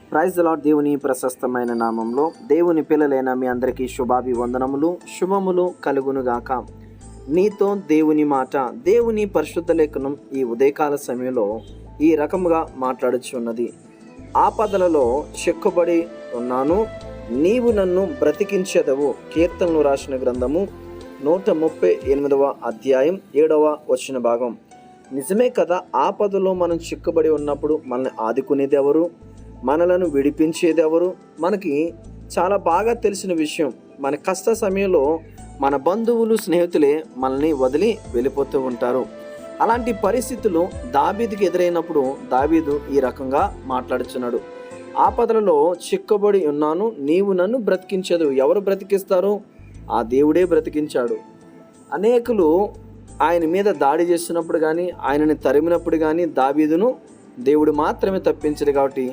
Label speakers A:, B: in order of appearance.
A: Praise the lord. దేవుని ప్రశస్తమైన నామంలో దేవుని పిల్లలైన మీ అందరికీ శుభాభివందనములు, శుభములు కలుగునుగాక. నీతో దేవుని మాట, దేవుని పరిశుద్ధ లేఖనం ఈ ఉదయకాల సమయంలో ఈ రకముగా మాట్లాడుచున్నది. ఆపదలలో చిక్కుబడి ఉన్నాను, నీవు నన్ను బ్రతికించెదవు. కీర్తనలు రాసిన గ్రంథము 138వ అధ్యాయం 7వ వచన భాగం. నిజమే కదా, ఆపదలో మనం చిక్కుబడి ఉన్నప్పుడు మనల్ని ఆదుకునేది ఎవరు, మనలను విడిపించేది ఎవరు? మనకి చాలా బాగా తెలిసిన విషయం. మన కష్ట సమయంలో మన బంధువులు, స్నేహితులే మనల్ని వదిలి వెళ్ళిపోతూ ఉంటారు. అలాంటి పరిస్థితులు దావీదుకి ఎదురైనప్పుడు దావీదు ఈ రకంగా మాట్లాడుచున్నాడు. ఆపదలలో చిక్కుబడి ఉన్నాను, నీవు నన్ను బ్రతికించదు. ఎవరు బ్రతికిస్తారు? ఆ దేవుడే బ్రతికించాడు. అనేకులు ఆయన మీద దాడి చేస్తున్నప్పుడు కానీ, ఆయనని తరిమినప్పుడు కానీ దావీదును దేవుడు మాత్రమే తప్పించడు. కాబట్టి